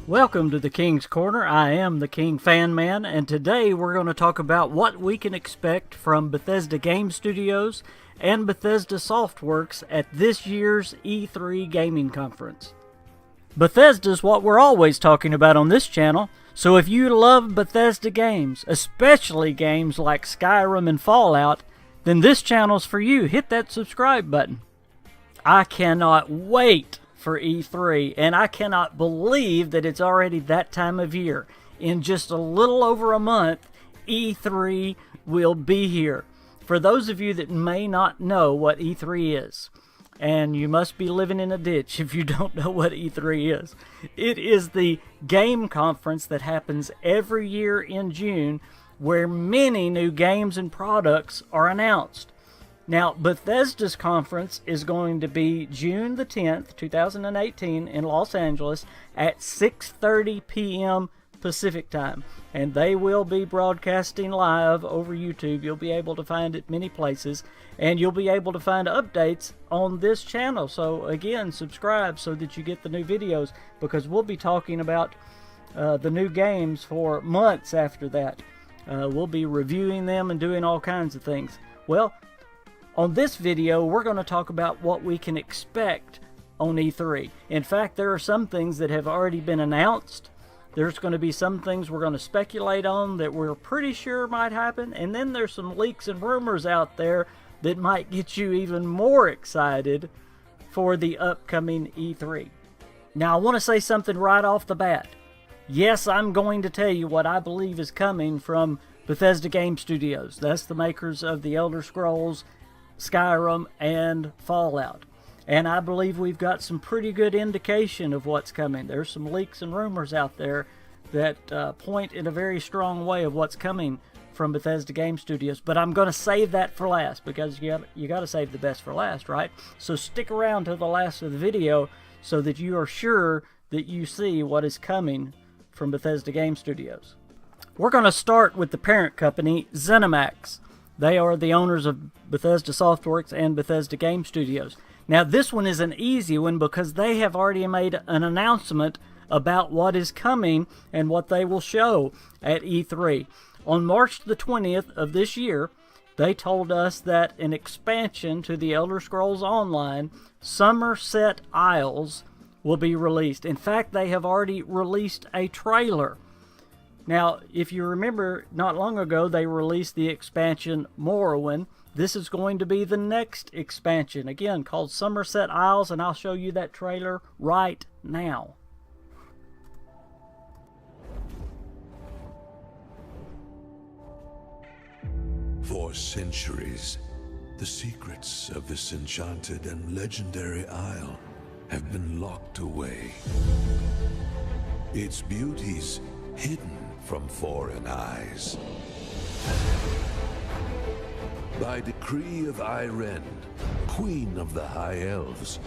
Welcome to the King's Corner. I am the King Fan Man, and today we're going to talk about what we can expect from Bethesda Game Studios and Bethesda Softworks at this year's E3 gaming conference. Bethesda's what we're always talking about on this channel, so if you love Bethesda games, especially games like Skyrim and Fallout, then this channel's for you. Hit that subscribe button. I cannot wait for E3, and I cannot believe that it's already that time of year. In just a little over a month, E3 will be here. For those of you that may not know what E3 is, and you must be living in a ditch if you don't know what E3 is, it is the game conference that happens every year in June where many new games and products are announced. Now, Bethesda's conference is going to be June the 10th, 2018 in Los Angeles at 6:30 p.m. Pacific time. And they will be broadcasting live over YouTube. You'll be able to find it many places. And you'll be able to find updates on this channel. So, again, subscribe so that you get the new videos, because we'll be talking about the new games for months after that. We'll be reviewing them and doing all kinds of things. Well, on this video, we're going to talk about what we can expect on E3. In fact, there are some things that have already been announced. There's going to be some things we're going to speculate on that we're pretty sure might happen. And then there's some leaks and rumors out there that might get you even more excited for the upcoming E3. Now, I want to say something right off the bat. Yes, I'm going to tell you what I believe is coming from Bethesda Game Studios. That's the makers of the Elder Scrolls, Skyrim, and Fallout. And I believe we've got some pretty good indication of what's coming. There's some leaks and rumors out there that point in a very strong way of what's coming from Bethesda Game Studios. But I'm going to save that for last, because you got to save the best for last, right? So stick around to the last of the video so that you are sure that you see what is coming from Bethesda Game Studios. We're going to start with the parent company, ZeniMax. They are the owners of Bethesda Softworks and Bethesda Game Studios. Now, this one is an easy one because they have already made an announcement about what is coming and what they will show at E3. On March the 20th of this year, they told us that an expansion to the Elder Scrolls Online, Somerset Isles, will be released. In fact, they have already released a trailer. Now, if you remember, not long ago, they released the expansion Morrowind. This is going to be the next expansion, again, called Somerset Isles, and I'll show you that trailer right now. For centuries, the secrets of this enchanted and legendary isle have been locked away. Its beauties hidden from foreign eyes. By decree of Irene, Queen of the High Elves,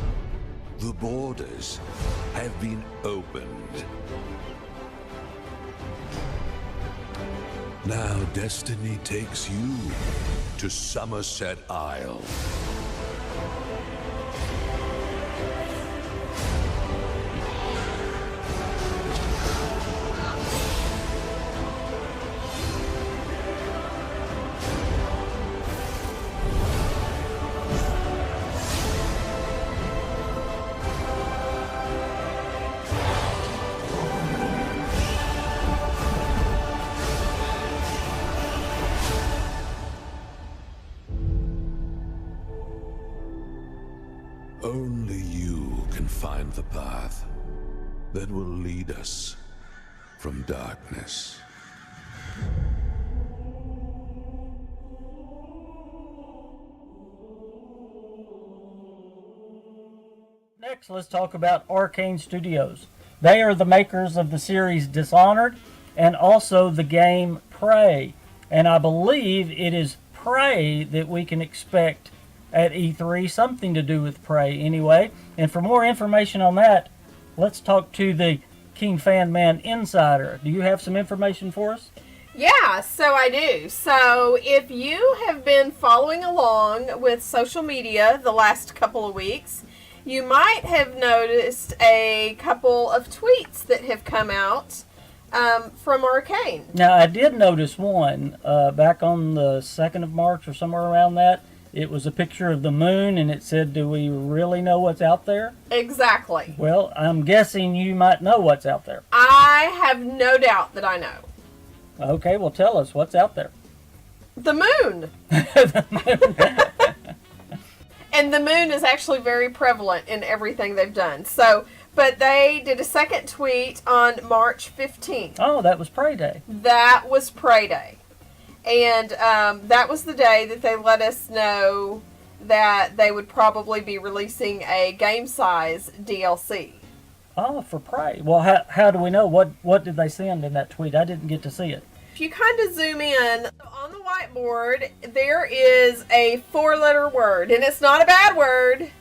the borders have been opened. Now destiny takes you to Somerset Isle. Only you can find the path that will lead us from darkness. Next, let's talk about Arcane Studios. They are the makers of the series Dishonored and also the game Prey. And I believe it is Prey that we can expect at E3, something to do with Prey anyway. And for more information on that, let's talk to the King Fan Man Insider. Do you have some information for us? Yeah, so I do. So if you have been following along with social media the last couple of weeks, You might have noticed a couple of tweets that have come out from Arcane. Now, I did notice one back on the 2nd of March or somewhere around that. It was a picture of the moon, and it said, "Do we really know what's out there?" Exactly. Well, I'm guessing you might know what's out there. I have no doubt that I know. Okay, well, tell us what's out there. The moon. And the moon is actually very prevalent in everything they've done. So, but they did a second tweet on March 15th. Oh, that was Prey Day. That was Prey Day. And that was the day that they let us know that they would probably be releasing a game-size DLC. Oh, for Prey. Well, how do we know? What did they send in that tweet? I didn't get to see it. If you kind of zoom in, on the whiteboard, there is a 4-letter word. And it's not a bad word.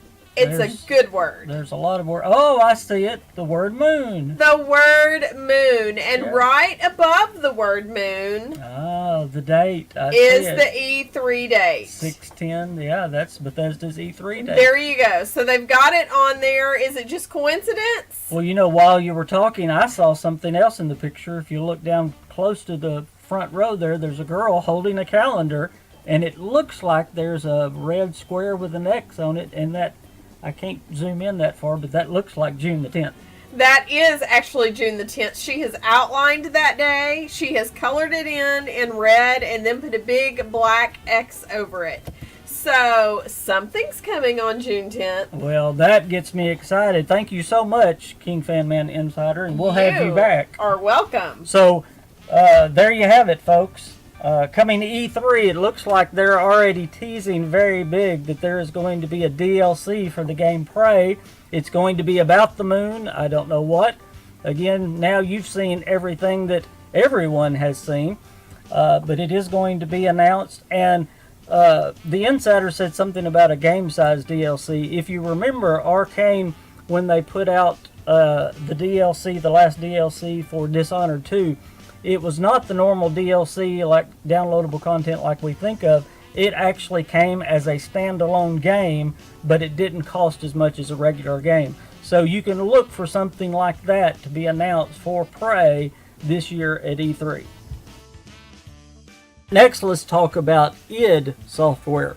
It's a good word. There's a lot of words. Oh, I see it. The word moon. The word moon. And right above the word moon the date. is the E3 date. 6/10. Yeah, that's Bethesda's E3 date. There you go. So they've got it on there. Is it just coincidence? Well, while you were talking, I saw something else in the picture. If you look down close to the front row there's a girl holding a calendar, and it looks like there's a red square with an X on it, and that, I can't zoom in that far, but that looks like June the 10th. That is actually June the 10th. She has outlined that day. She has colored it in red and then put a big black X over it. So something's coming on June 10th. Well, that gets me excited. Thank you so much, King Fan Man Insider, and we'll have you back. You are welcome. So there you have it, folks. Coming to E3, it looks like they're already teasing very big that there is going to be a DLC for the game Prey. It's going to be about the moon. I don't know what. Again, now you've seen everything that everyone has seen, but it is going to be announced. And the Insider said something about a game-sized DLC. If you remember, Arcane, when they put out the DLC, the last DLC for Dishonored 2, it was not the normal DLC, like downloadable content like we think of. It actually came as a standalone game, but it didn't cost as much as a regular game. So you can look for something like that to be announced for Prey this year at E3. Next, let's talk about id Software.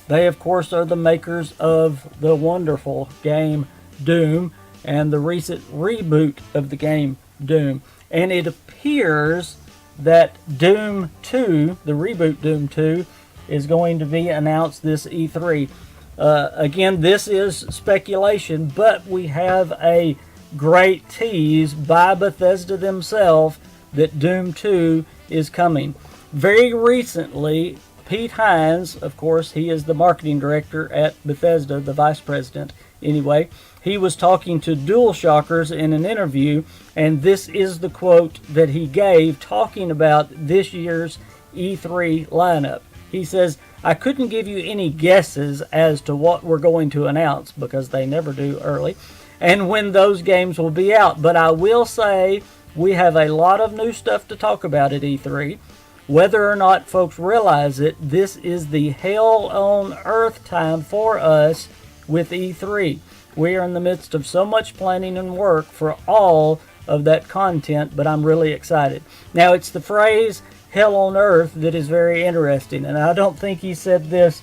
They, of course, are the makers of the wonderful game Doom and the recent reboot of the game Doom. And it appears that Doom 2, the reboot Doom 2, is going to be announced this E3. Again, this is speculation, but we have a great tease by Bethesda themselves that Doom 2 is coming. Very recently, Pete Hines, of course, he is the marketing director at Bethesda, the vice president anyway, he was talking to DualShockers in an interview, and this is the quote that he gave talking about this year's E3 lineup. He says, "I couldn't give you any guesses as to what we're going to announce, because they never do early, and when those games will be out, but I will say we have a lot of new stuff to talk about at E3. Whether or not folks realize it, this is the hell on earth time for us with E3. We are in the midst of so much planning and work for all of that content, but I'm really excited." Now, it's the phrase hell on earth that is very interesting, and I don't think he said this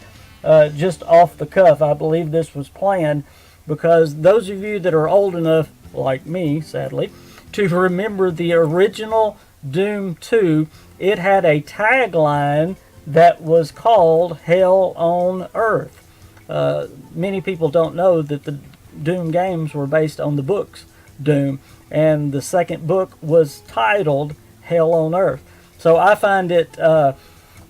just off the cuff. I believe this was planned, because those of you that are old enough, like me, sadly, to remember the original Doom 2, it had a tagline that was called Hell on Earth. Many people don't know that the Doom games were based on the books Doom, and the second book was titled Hell on Earth. So I find it,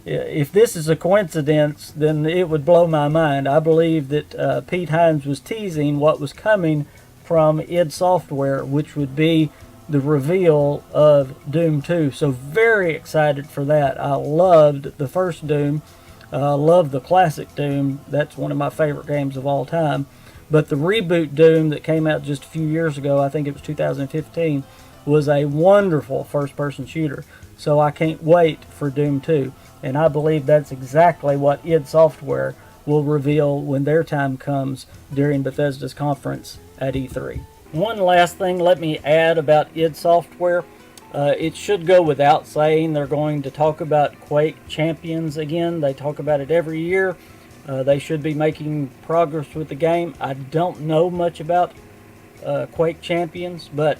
if this is a coincidence, then it would blow my mind. I believe that Pete Hines was teasing what was coming from id Software, which would be the reveal of Doom 2. So very excited for that. I loved the first Doom. Love the classic Doom. That's one of my favorite games of all time. But the reboot Doom that came out just a few years ago, I think it was 2015, was a wonderful first-person shooter. So I can't wait for Doom 2. And I believe that's exactly what id Software will reveal when their time comes during Bethesda's conference at E3. One last thing let me add about id Software. It should go without saying they're going to talk about Quake Champions again. They talk about it every year. They should be making progress with the game. I don't know much about Quake Champions, but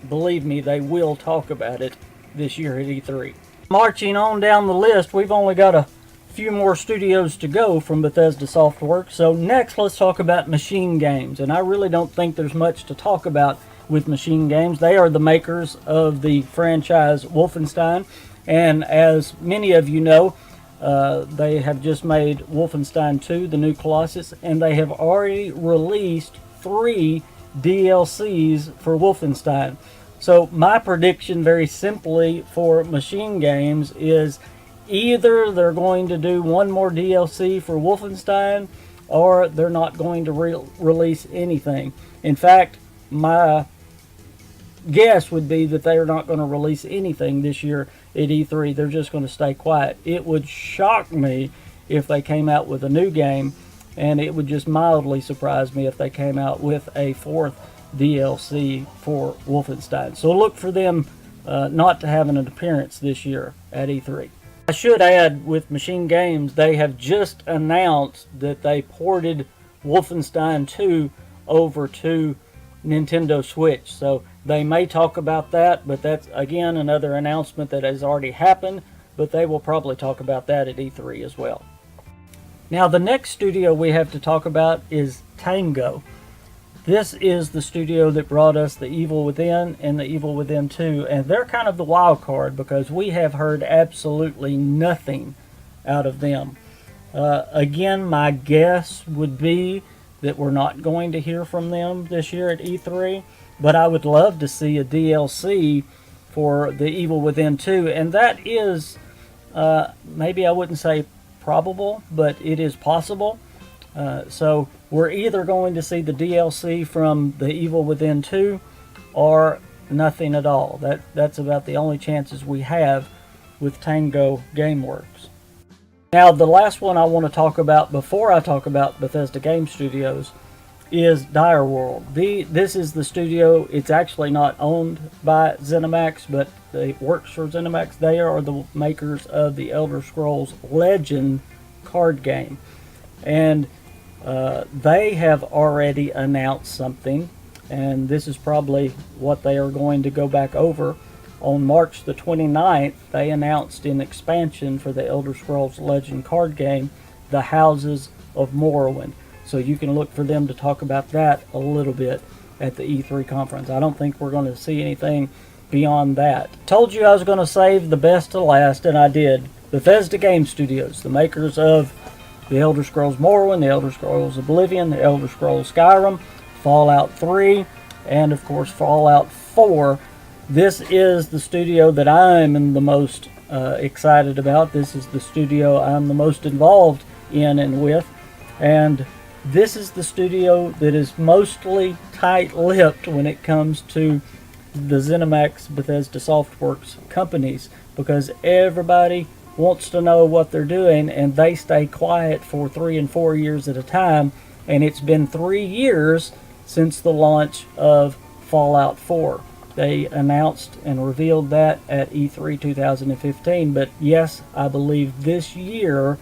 believe me, they will talk about it this year at E3. Marching on down the list, we've only got a few more studios to go from Bethesda Softworks. So next, let's talk about Machine Games. And I really don't think there's much to talk about with Machine Games. They are the makers of the franchise Wolfenstein. And as many of you know, they have just made Wolfenstein 2, the New Colossus, and they have already released 3 DLCs for Wolfenstein. So my prediction, very simply, for Machine Games is either they're going to do one more DLC for Wolfenstein, or they're not going to release anything. In fact, my guess would be that they are not going to release anything this year at E3. They're just going to stay quiet. It would shock me if they came out with a new game, and it would just mildly surprise me if they came out with a 4th DLC for Wolfenstein. So look for them not to have an appearance this year at E3. I should add, with Machine Games, they have just announced that they ported Wolfenstein 2 over to Nintendo Switch. So they may talk about that, but that's again another announcement that has already happened, but they will probably talk about that at E3 as well. Now the next studio we have to talk about is Tango. This is the studio that brought us The Evil Within and The Evil Within 2, and they're kind of the wild card because we have heard absolutely nothing out of them. Again, my guess would be that we're not going to hear from them this year at E3, but I would love to see a DLC for The Evil Within 2, and that is, maybe I wouldn't say probable, but it is possible. So we're either going to see the DLC from The Evil Within 2 or nothing at all. That's about the only chances we have with Tango Gameworks. Now the last one I want to talk about before I talk about Bethesda Game Studios is Dire World. This is the studio. It's actually not owned by ZeniMax, but it works for ZeniMax. They are the makers of the Elder Scrolls Legend card game. And they have already announced something, and this is probably what they are going to go back over. On March the 29th, they announced an expansion for the Elder Scrolls Legend card game, The Houses of Morrowind. So you can look for them to talk about that a little bit at the E3 conference. I don't think we're going to see anything beyond that. Told you I was going to save the best to last, and I did. Bethesda Game Studios, the makers of The Elder Scrolls Morrowind, The Elder Scrolls Oblivion, The Elder Scrolls Skyrim, Fallout 3, and of course Fallout 4. This is the studio that I'm the most excited about. This is the studio I'm the most involved in and with. And this is the studio that is mostly tight-lipped when it comes to the ZeniMax Bethesda Softworks companies, because everybody wants to know what they're doing, and they stay quiet for 3 and 4 years at a time. And it's been 3 years since the launch of Fallout 4. They announced and revealed that at E3 2015, but yes, I believe this year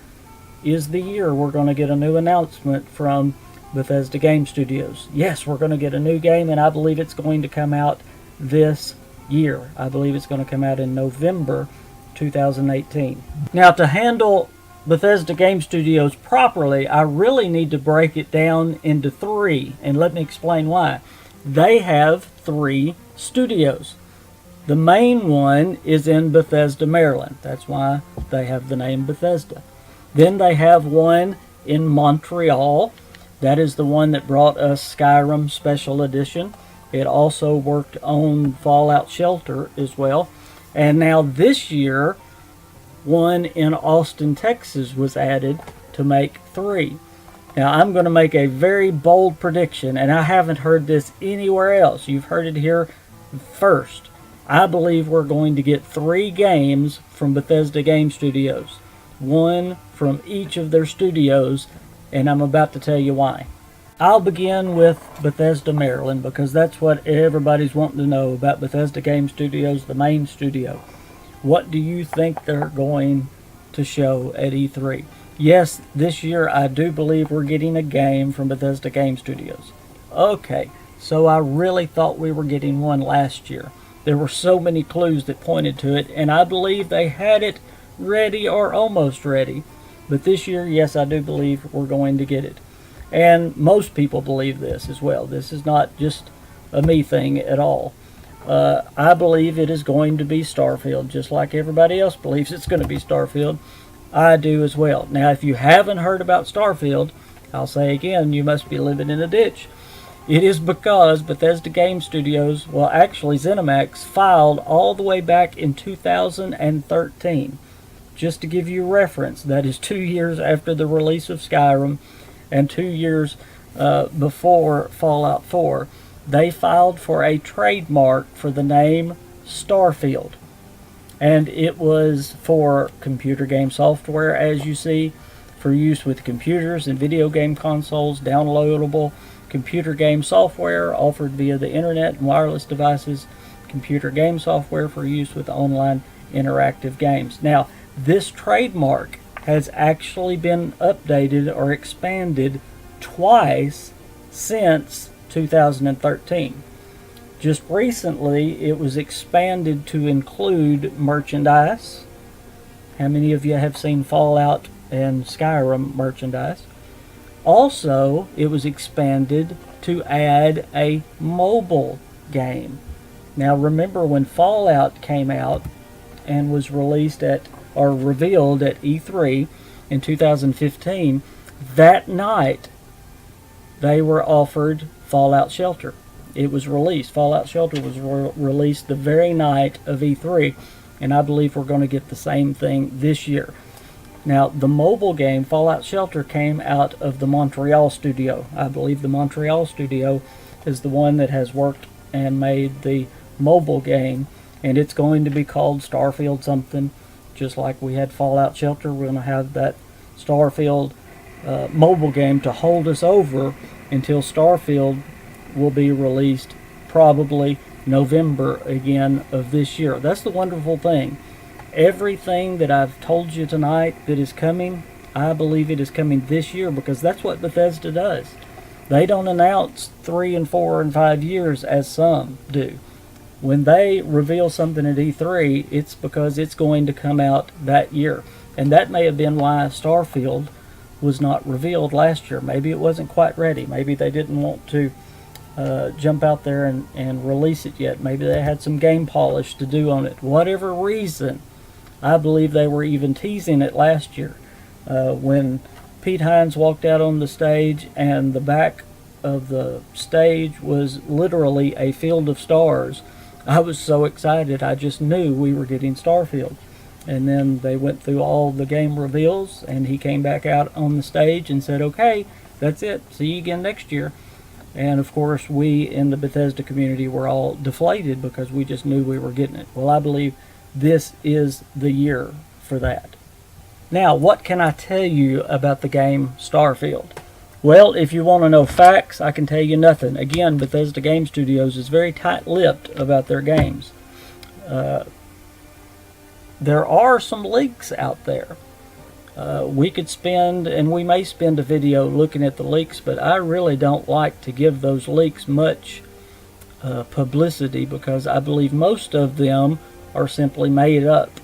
is the year we're going to get a new announcement from Bethesda Game Studios. Yes, we're going to get a new game, and I believe it's going to come out this year. I believe it's going to come out in November 2018. Now, to handle Bethesda Game Studios properly, I really need to break it down into 3, and let me explain why. They have 3 studios. The main one is in Bethesda, Maryland. That's why they have the name Bethesda. Then they have one in Montreal. That is the one that brought us Skyrim Special Edition. It also worked on Fallout Shelter as well. And now this year, one in Austin, Texas was added to make 3. Now I'm going to make a very bold prediction, and I haven't heard this anywhere else. You've heard it here first. I believe we're going to get 3 games from Bethesda Game Studios. One from each of their studios and I'm about to tell you why. I'll begin with Bethesda, Maryland, because that's what everybody's wanting to know about Bethesda Game Studios, the main studio. What do you think they're going to show at E3? Yes, this year I do believe we're getting a game from Bethesda Game Studios. Okay, so I really thought we were getting one last year. There were so many clues that pointed to it, and I believe they had it ready or almost ready. But this year, yes, I do believe we're going to get it. And most people believe this as well. This is not just a me thing at all. I believe it is going to be Starfield, just like everybody else believes it's going to be Starfield. I do as well. Now, if you haven't heard about Starfield, I'll say again, you must be living in a ditch. It is because Bethesda Game Studios, well, actually ZeniMax, filed all the way back in 2013. Just to give you reference, that is 2 years after the release of Skyrim and 2 years before Fallout 4. They filed for a trademark for the name Starfield. And it was for computer game software, as you see, for use with computers and video game consoles, downloadable computer game software offered via the internet and wireless devices, computer game software for use with online interactive games. Now, this trademark has actually been updated or expanded twice since 2013. Just recently, it was expanded to include merchandise. How many of you have seen Fallout and Skyrim merchandise? Also, it was expanded to add a mobile game. Now, remember when Fallout came out and was released at, or revealed at E3 in 2015, that night they were offered Fallout Shelter. It was released. Fallout Shelter was released the very night of E3, and I believe we're going to get the same thing this year. Now, the mobile game, Fallout Shelter, came out of the Montreal studio. I believe the Montreal studio is the one that has worked and made the mobile game, and it's going to be called Starfield something. Just like we had Fallout Shelter, we're going to have that Starfield mobile game to hold us over until Starfield will be released probably November again of this year. That's the wonderful thing. Everything that I've told you tonight that is coming, I believe it is coming this year, because that's what Bethesda does. They don't announce 3 and 4 and 5 years as some do. When they reveal something at E3, it's because it's going to come out that year. And that may have been why Starfield was not revealed last year. Maybe it wasn't quite ready. Maybe they didn't want to jump out there and release it yet. Maybe they had some game polish to do on it. Whatever reason, I believe they were even teasing it last year. When Pete Hines walked out on the stage and the back of the stage was literally a field of stars, I was so excited. I just knew we were getting Starfield. And then they went through all the game reveals, and he came back out on the stage and said, okay, that's it. See you again next year. And of course, we in the Bethesda community were all deflated because we just knew we were getting it. Well, I believe this is the year for that. Now, what can I tell you about the game Starfield? Well, if you want to know facts, I can tell you nothing. Again, Bethesda Game Studios is very tight-lipped about their games. There are some leaks out there. We could spend, and we may spend a video looking at the leaks, but I really don't like to give those leaks much publicity, because I believe most of them are simply made up.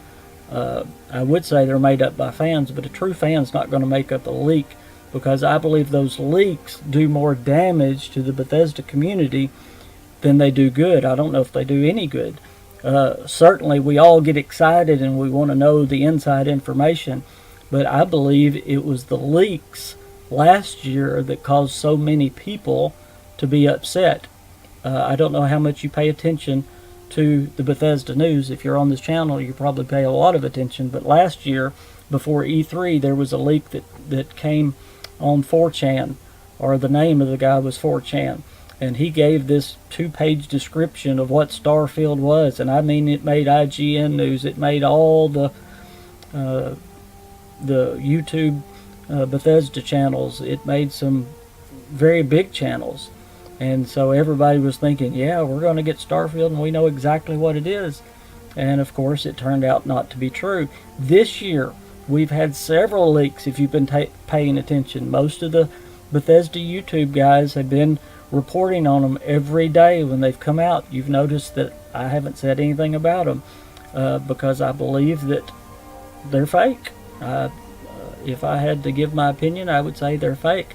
I would say they're made up by fans, but a true fan's not going to make up a leak, because I believe those leaks do more damage to the Bethesda community than they do good. I don't know if they do any good. Certainly we all get excited and we want to know the inside information, but I believe it was the leaks last year that caused so many people to be upset. I don't know how much you pay attention to the Bethesda news. If you're on this channel, you probably pay a lot of attention, but last year before E3 there was a leak that came on 4chan, or the name of the guy was 4chan, and he gave this 2-page description of what Starfield was, and I mean, it made IGN News, it made all the YouTube Bethesda channels. It made some very big channels. And so everybody was thinking, yeah, we're going to get Starfield and we know exactly what it is. And of course, it turned out not to be true. This year, we've had several leaks, if you've been paying attention. Most of the Bethesda YouTube guys have been reporting on them every day when they've come out. You've noticed that I haven't said anything about them because I believe that they're fake. If I had to give my opinion, I would say they're fake.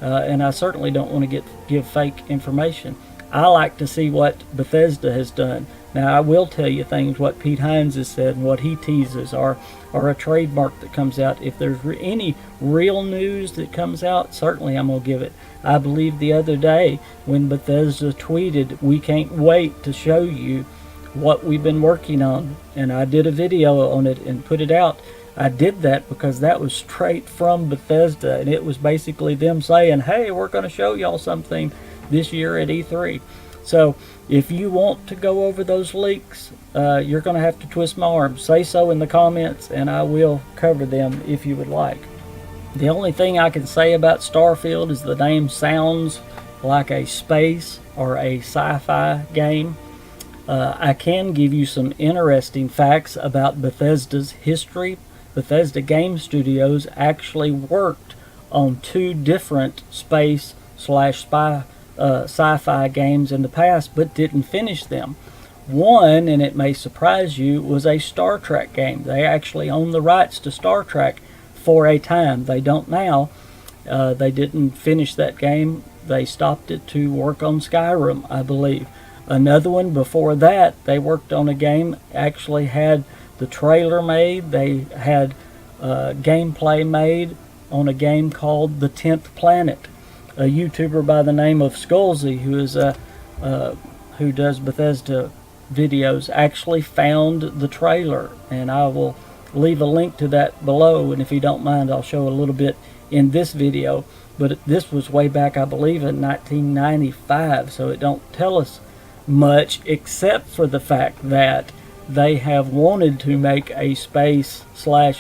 And I certainly don't want to give fake information. I like to see what Bethesda has done. Now, I will tell you things what Pete Hines has said and what he teases are a trademark that comes out. If there's any real news that comes out, certainly I'm going to give it. I believe the other day when Bethesda tweeted, "We can't wait to show you what we've been working on," and I did a video on it and put it out. I did that because that was straight from Bethesda, and it was basically them saying, hey, we're going to show y'all something this year at E3. So if you want to go over those leaks, you're going to have to twist my arm. Say so in the comments, and I will cover them if you would like. The only thing I can say about Starfield is the name sounds like a space or a sci-fi game. I can give you some interesting facts about Bethesda's history. Bethesda Game Studios actually worked on 2 different sci-fi games in the past, but didn't finish them. One, and it may surprise you, was a Star Trek game. They actually owned the rights to Star Trek for a time. They don't now. They didn't finish that game. They stopped it to work on Skyrim, I believe. Another one before that, they worked on a game, actually had the trailer made. They had gameplay made on a game called The 10th Planet. A YouTuber by the name of Skullsy, who does Bethesda videos, actually found the trailer, and I will leave a link to that below, and if you don't mind, I'll show a little bit in this video. But this was way back, I believe, in 1995, so it don't tell us much except for the fact that they have wanted to make a space/sci-fi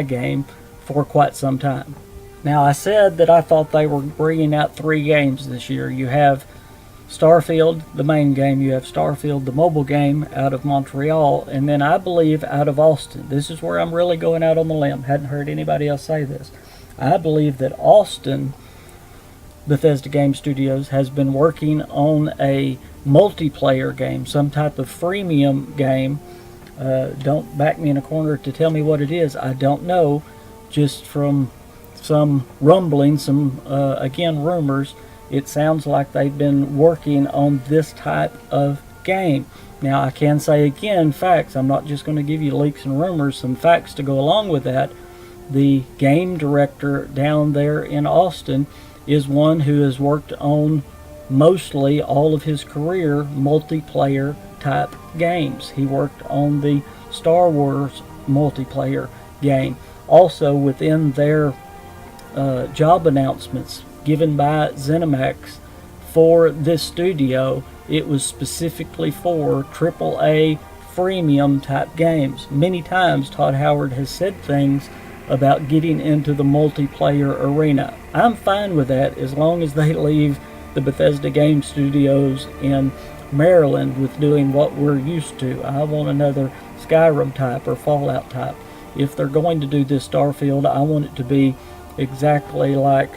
game for quite some time. Now, I said that I thought they were bringing out 3 games this year. You have Starfield, the main game. You have Starfield, the mobile game, out of Montreal, and then I believe out of Austin. This is where I'm really going out on the limb. Hadn't heard anybody else say this. I believe that Austin, Bethesda Game Studios, has been working on a multiplayer game, some type of freemium game. Don't back me in a corner to tell me what it is. I don't know. Just from some rumbling, again, rumors, it sounds like they've been working on this type of game. Now, I can say again, facts. I'm not just going to give you leaks and rumors, some facts to go along with that. The game director down there in Austin is one who has worked on mostly all of his career multiplayer type games. He worked on the Star Wars multiplayer game. Also, within their job announcements given by ZeniMax for this studio, it was specifically for AAA freemium type games. Many times Todd Howard has said things about getting into the multiplayer arena. I'm fine with that as long as they leave the Bethesda Game Studios in Maryland with doing what we're used to. I want another Skyrim type or Fallout type. If they're going to do this Starfield, I want it to be exactly like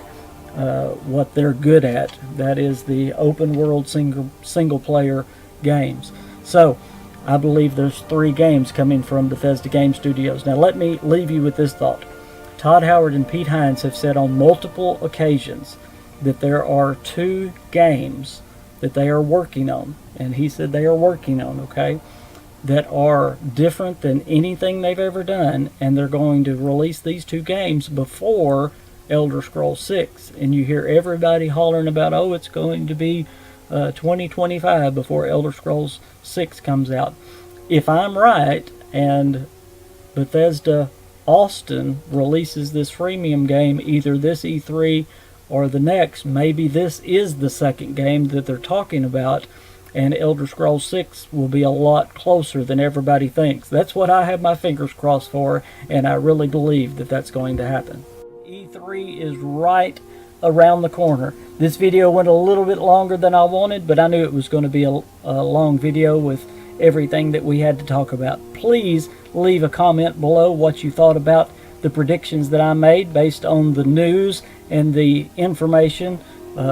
what they're good at. That is the open world single player games. So I believe there's 3 games coming from Bethesda Game Studios. Now let me leave you with this thought. Todd Howard and Pete Hines have said on multiple occasions that there are 2 games that they are working on, and he said they are working on, okay, that are different than anything they've ever done, and they're going to release these 2 games before Elder Scrolls 6. And you hear everybody hollering about, oh, it's going to be 2025 before Elder Scrolls 6 comes out. If I'm right, and Bethesda Austin releases this freemium game either this E3 or the next, maybe this is the second game that they're talking about, and Elder Scrolls 6 will be a lot closer than everybody thinks. That's what I have my fingers crossed for, and I really believe that that's going to happen. E3 is right around the corner. This video went a little bit longer than I wanted, but I knew it was going to be a long video with everything that we had to talk about. Please leave a comment below what you thought about the predictions that I made based on the news and the information,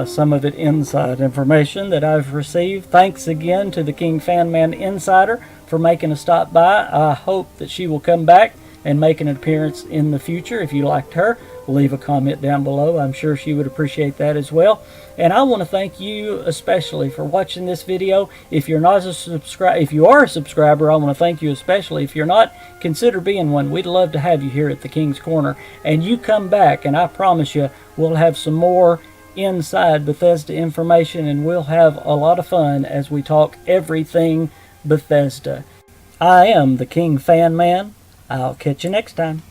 some of it inside information that I've received. Thanks again to the King Fan Man Insider for making a stop by. I hope that she will come back and make an appearance in the future. If you liked her, leave a comment down below. I'm sure she would appreciate that as well. And I want to thank you especially for watching this video. If you're not a if you are a subscriber, I want to thank you especially. If you're not, consider being one. We'd love to have you here at the King's Corner. And you come back, and I promise you, we'll have some more inside Bethesda information, and we'll have a lot of fun as we talk everything Bethesda. I am the King Fan Man. I'll catch you next time.